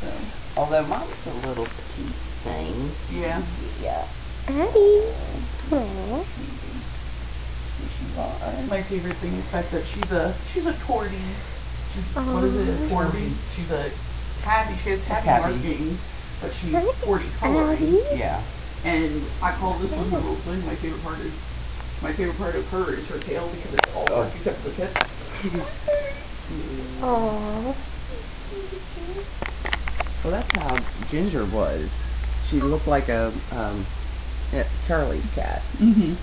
So, although Mom's a little petite thing. Yeah. Yeah. Addie. Aww. My favorite thing is the fact that she's a tortie. What is it? A tortie? She's a tabby. She has tabby markings, but she's tortie-colored. Yeah. And I call this one the little thing. My favorite part of her is her tail because it's all dark except for the tip. Aww. Well, that's how Ginger was. She looked like a Charlie's cat. Mm-hmm.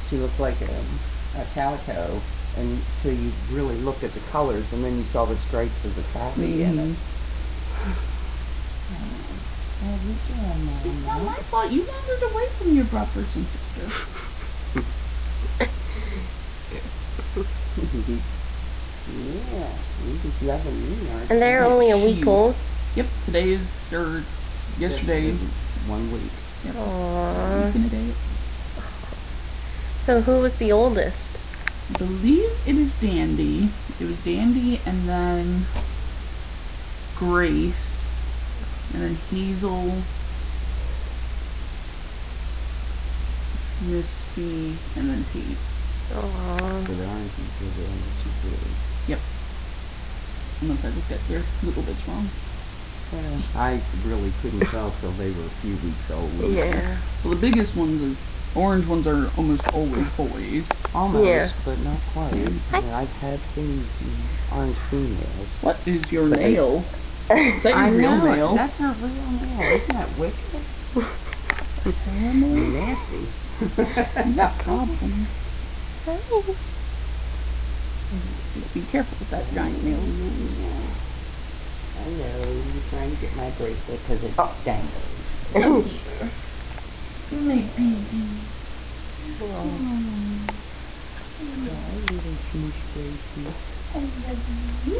She looked like a calico until you really looked at the colors, and then you saw the stripes of the tabby in it. It's not my fault. You wandered away from your brothers and sisters. Yeah, you just loving me, aren't you? And they're only a week old. Yep, today is, or yesterday. 1 week. Yep. Aww. Week and a day. So who was the oldest? I believe it is Dandy. It was Dandy and then Grace and then Hazel, Misty, and then Tate. Aww. So there aren't two boys. Yep. Unless I looked at their little bits wrong. Well, I really couldn't tell till they were a few weeks old. Yeah. Well, the biggest ones is orange ones are almost always boys. Almost, Yeah. but not quite. I've had seen some orange females. What is your nail? Is that your real nail? That's her real nail. Isn't that wicked? Nasty. You got problems. Be careful with that giant nail. I know, you're trying to get my bracelet because it dangles. My baby. Oh, little smoosh bracelet. I love you.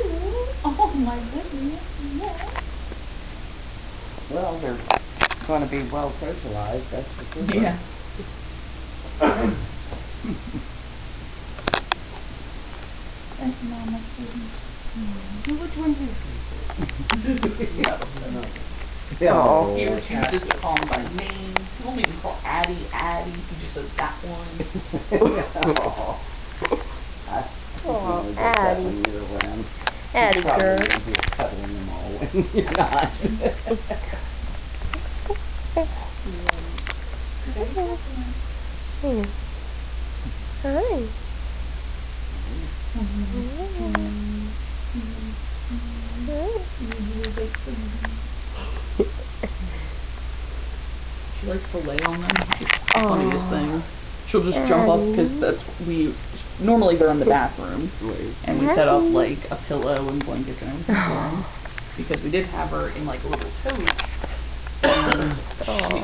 Oh my goodness, yeah. Well, they're going to be well socialized, that's for sure. Yeah. Thank you, Mama. Which one's this? Oh. He refuses to call him by name. He won't even call Addie Addie. He just says that one. Oh, Addie. Addie girl. You're cuddling them all when you're not. Hi. She likes to lay on them. It's the funniest thing. She'll just jump up because normally they're in the bathroom, and we set up like a pillow and blankets and everything for them because we did have her in like a little tote. And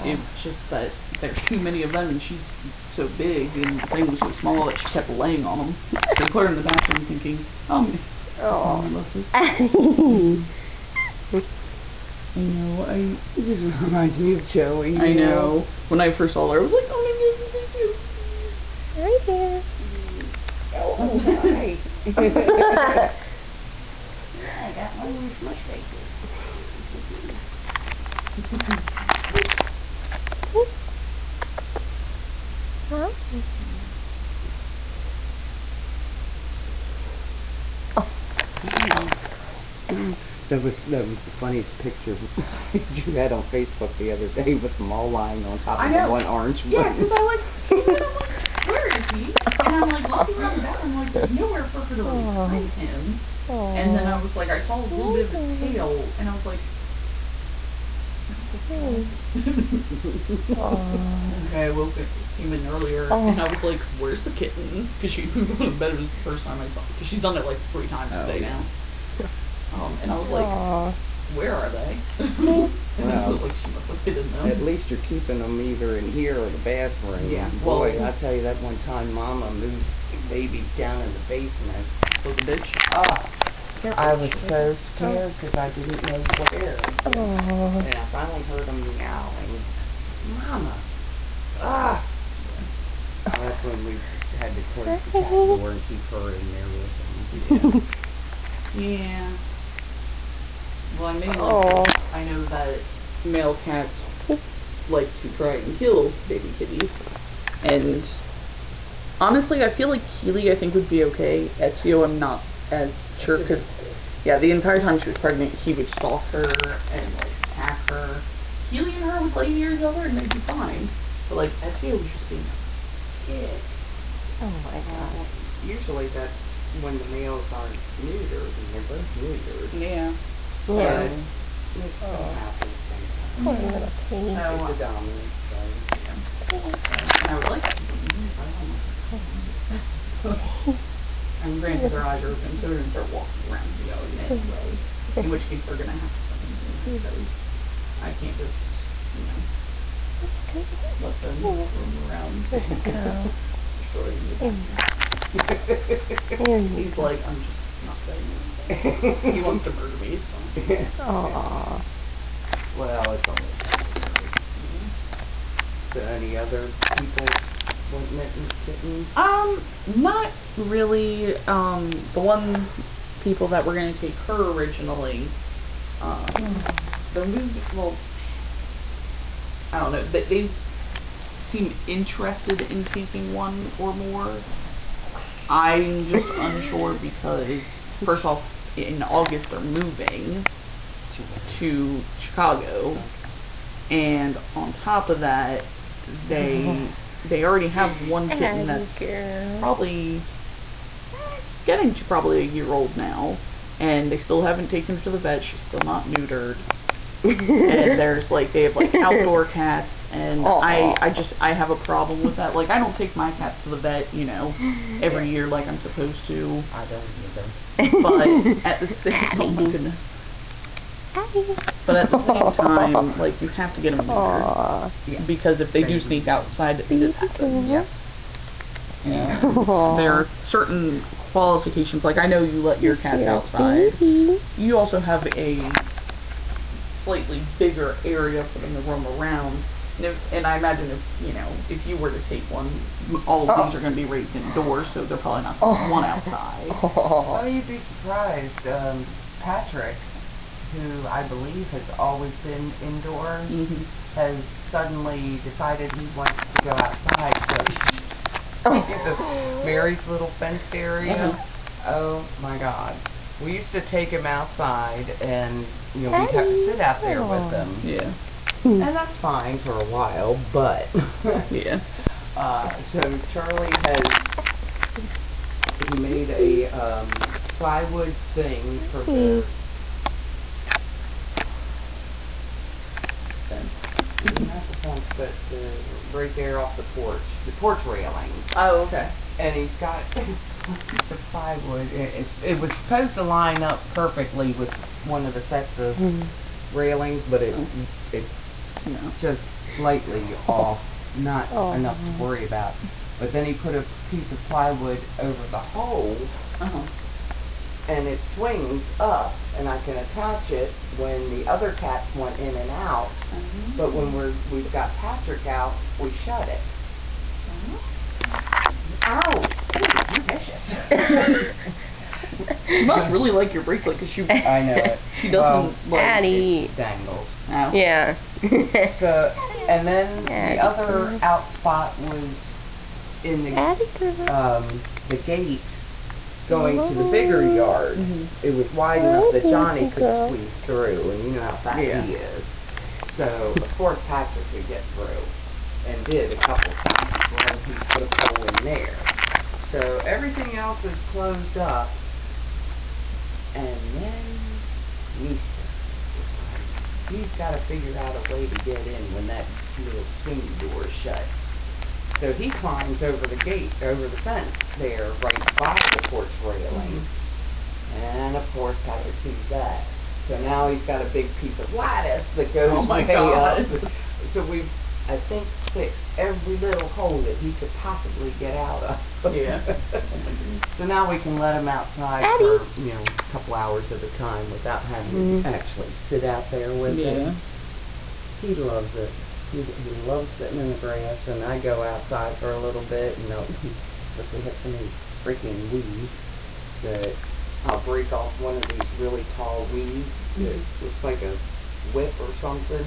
it's just that there's too many of them, and she's so big, and the thing was so small that she kept laying on them. So we put her in the bathroom thinking, I love this. I know, It just reminds me of Joey. I know. When I first saw her, I was like, oh my God, Right here. Oh, hi. I got one of those smush faces. Huh? That was the funniest picture you had on Facebook the other day with them all lying on top of the one orange one. Yeah, because I'm like, where is he? And I'm like looking around the bathroom, I'm like, there's nowhere for her to find him. And then I was like, I saw a little bit of his tail, and I was like, okay, I woke up, came in earlier, and I was like, where's the kittens? Because she moved on to bed. It was the first time I saw her. Because she's done it like 3 times today now. And I was like, where are they? And I was like, she must have hidden them. At least you're keeping them either in here or the bathroom. Yeah. Boy, I tell you, that one time Mama moved the babies down in the basement. Was a bitch. I was so scared because I didn't know where. And I finally heard them meowing. Mama! That's when we had to close the cat door and keep her in there with them. Yeah. Well, I know that male cats like to try and kill baby kitties, and honestly, I feel like Keely, I think, would be okay. Ezio, I'm not as sure, because, yeah, the entire time she was pregnant, he would stalk her and, like, attack her. Keely and her would play near each other and they'd be fine. But, like, Ezio was just being a dick. Oh my god. Usually that's when the males aren't neutered, and they're both neutered. Yeah. So Yeah. it makes them happy at the Poor same time. little kitty. So, It's a dominance thing. I would like to. And granted, their eyes are open, so they're going to start walking around the yard anyway. In which case, they're going to have to because I can't just, let them roam around. Destroying the He's like, I'm just not saying anything. He wants to murder me, it's fine. Aww. Well, it's only So any other people want mittens, kittens? Not really. The one people that were going to take her originally, they're moving, well, I don't know, they seem interested in taking one or more. I'm just unsure because, first off, in August they're moving to Chicago, and on top of that, they already have one kitten that's probably getting to probably a year old now, and they still haven't taken her to the vet. She's still not neutered. And there's like, they have like outdoor cats, and I have a problem with that. Like, I don't take my cats to the vet, every year like I'm supposed to. I don't either. But at the same, oh my goodness. But at the same time, like, you have to get them neutered. Yes. Because if they do sneak outside, this happens. Yep. And there are certain qualifications, like I know you let your cats outside. You also have a slightly bigger area for them to roam around. And I imagine if you were to take one, all of these are going to be raised indoors, so they're probably not going to one outside. Well, you'd be surprised. Patrick, who I believe has always been indoors, has suddenly decided he wants to go outside, so Mary's little fenced area. Oh my God. We used to take him outside, and we'd have to sit out there with him. Yeah. And that's fine for a while, but yeah. So Charlie he made a plywood thing for the not the fence, but right there off the porch railings. Oh, okay. And he's got a piece of plywood. It was supposed to line up perfectly with one of the sets of railings, but it's just slightly off, not enough to worry about. But then he put a piece of plywood over the hole, and it swings up, and I can attach it when the other cats went in and out. But when we've got Patrick out, we shut it. Ow! You're vicious. She must really like your bracelet because I know it. She doesn't like Addie. It dangles. Oh. Yeah. So, and then the other out spot was in the gate going to the bigger yard. It was wide enough that Johnny could squeeze through, and you know how fat he is. So, of course, Patrick could get through, and did a couple times when he put a pole in there. So, everything else is closed up, and then Misty. He's got to figure out a way to get in when that little swing door is shut. So he climbs over the gate, over the fence there, right by the porch railing. And of course Patrick sees that. So now he's got a big piece of lattice that goes way up. So we've, I think, fixed every little hole that he could possibly get out of. Yeah. So now we can let him outside for, a couple hours at a time without having to actually sit out there with him. He loves it. He loves sitting in the grass, and I go outside for a little bit, because we have so many freaking weeds that I'll break off one of these really tall weeds that looks like a whip or something.